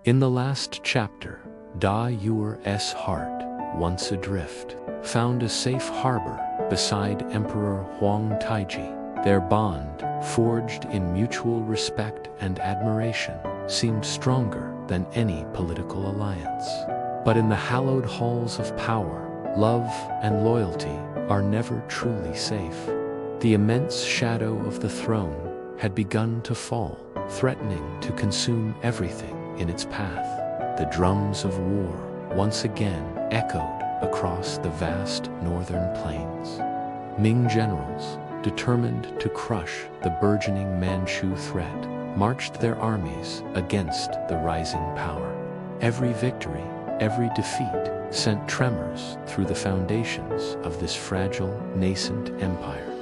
In the last chapter, Da Yuer's heart, once adrift, found a safe harbor beside Emperor Huang Taiji. Their bond, forged in mutual respect and admiration, seemed stronger than any political alliance. But in the hallowed halls of power, love and loyalty are never truly safe. The immense shadow of the throne had begun to fall, threatening to consume everything in its path. The drums of war once again echoed across the vast northern plains. Ming generals, determined to crush the burgeoning Manchu threat, marched their armies against the rising power. Every victory, every defeat, sent tremors through the foundations of this fragile, nascent empire.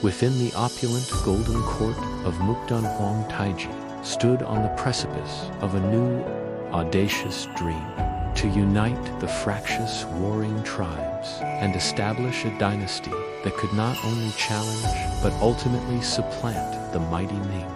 Within the opulent golden court of Mukden, Huang Taiji stood on the precipice of a new, audacious dream: to unite the fractious warring tribes and establish a dynasty that could not only challenge but ultimately supplant the mighty Ming.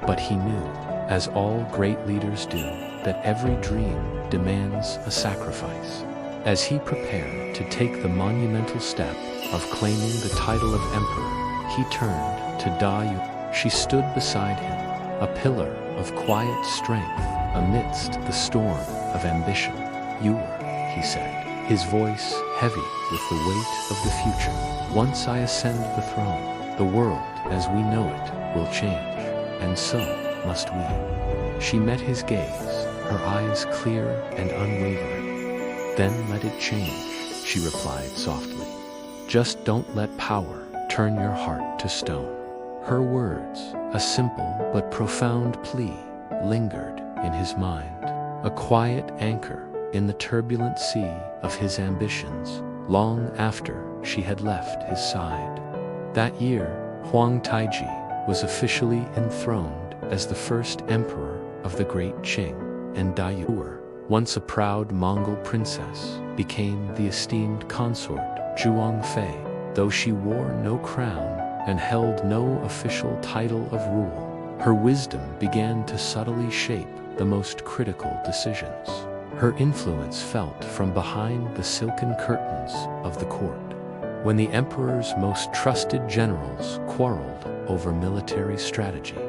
But he knew, as all great leaders do, that every dream demands a sacrifice. As he prepared to take the monumental step of claiming the title of emperor, he turned to Da Yuer. She stood beside him, a pillar of quiet strength amidst the storm of ambition. "Yuer," he said, his voice heavy with the weight of the future. "Once I ascend the throne, the world as we know it will change, and so must we." She met his gaze, her eyes clear and unwavering. "Then let it change," she replied softly. "Just don't let power turn your heart to stone." Her words, a simple but profound plea, lingered in his mind, a quiet anchor in the turbulent sea of his ambitions, long after she had left his side. That year, Huang Taiji was officially enthroned as the first emperor of the Great Qing, and Da Yuer, once a proud Mongol princess, became the esteemed consort Zhuang Fei. Though she wore no crown and held no official title of rule, her wisdom began to subtly shape the most critical decisions. Her influence felt from behind the silken curtains of the court. When the emperor's most trusted generals quarreled over military strategy,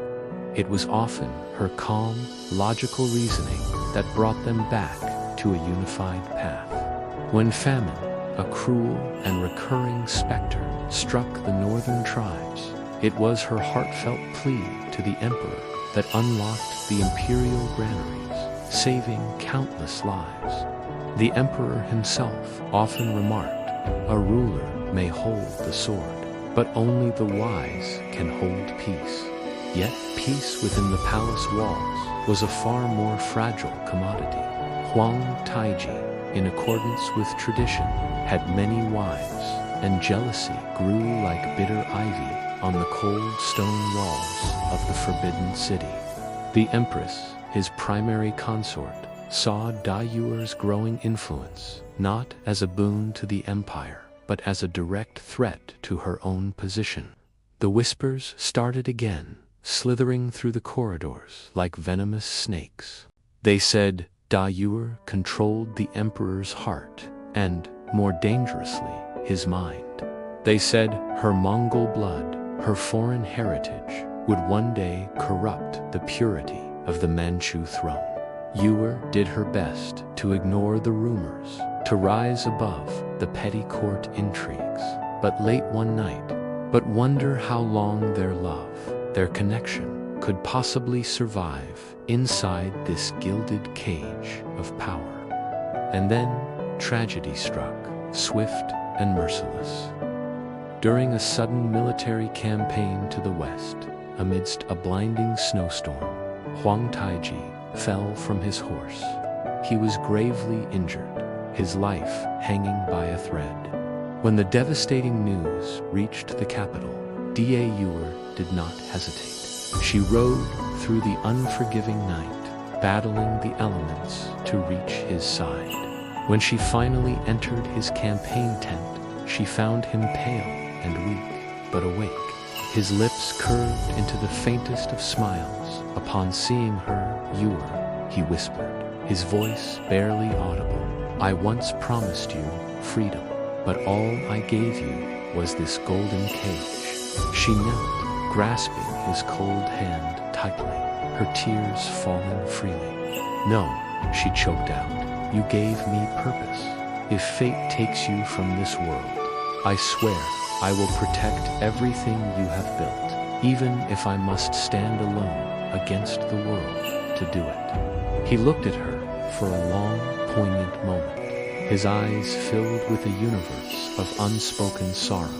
it was often her calm, logical reasoning that brought them back to a unified path. When famine, a cruel and recurring specter, struck the northern tribes, it was her heartfelt plea to the emperor that unlocked the imperial granaries, saving countless lives. The emperor himself often remarked, "A ruler may hold the sword, but only the wise can hold peace." Yet peace within the palace walls was a far more fragile commodity. Huang Taiji, in accordance with tradition, had many wives, and jealousy grew like bitter ivy on the cold stone walls of the forbidden city. The empress, his primary consort, saw Da Yuer's growing influence not as a boon to the empire, but as a direct threat to her own position. The whispers started again, slithering through the corridors like venomous snakes. They said Da Yuer controlled the emperor's heart and, more dangerously, his mind. They said her Mongol blood, her foreign heritage, would one day corrupt the purity of the Manchu throne. Yuer did her best to ignore the rumors, to rise above the petty court intrigues. But late one night, wonder how long their love, their connection, could possibly survive inside this gilded cage of power. And then tragedy struck, swift and merciless. During a sudden military campaign to the west, amidst a blinding snowstorm, Huang Taiji fell from his horse. He was gravely injured, his life hanging by a thread. When the devastating news reached the capital, Da Yuer did not hesitate. She rode through the unforgiving night, battling the elements to reach his side. When she finally entered his campaign tent, she found him pale and weak, but awake. His lips curved into the faintest of smiles. Upon seeing her, "Yuer," he whispered, his voice barely audible. I once promised you freedom, but all I gave you was this golden cage. She knelt, grasping his cold hand tightly, her tears falling freely. No, she choked out, you gave me purpose. If fate takes you from this world, I swear I will protect everything you have built, even if I must stand alone against the world to do it. He looked at her for a long, poignant moment, his eyes filled with a universe of unspoken sorrow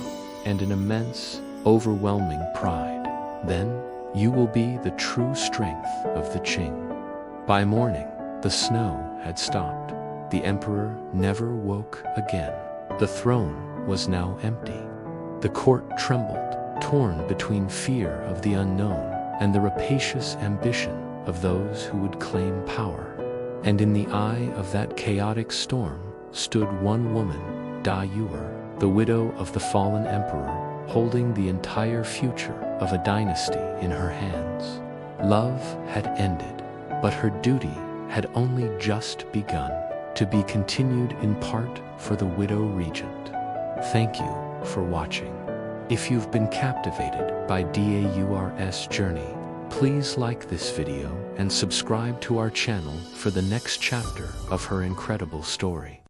and an immense, overwhelming pride. Then, you will be the true strength of the Qing. By morning, the snow had stopped. The emperor never woke again. The throne was now empty. The court trembled, torn between fear of the unknown and the rapacious ambition of those who would claim power. And in the eye of that chaotic storm stood one woman, Da Yuer, the widow of the fallen emperor, holding the entire future of a dynasty in her hands. Love had ended, but her duty had only just begun, to be continued in part for the widow regent. Thank you for watching. If you've been captivated by Daur's journey, please like this video and subscribe to our channel for the next chapter of her incredible story.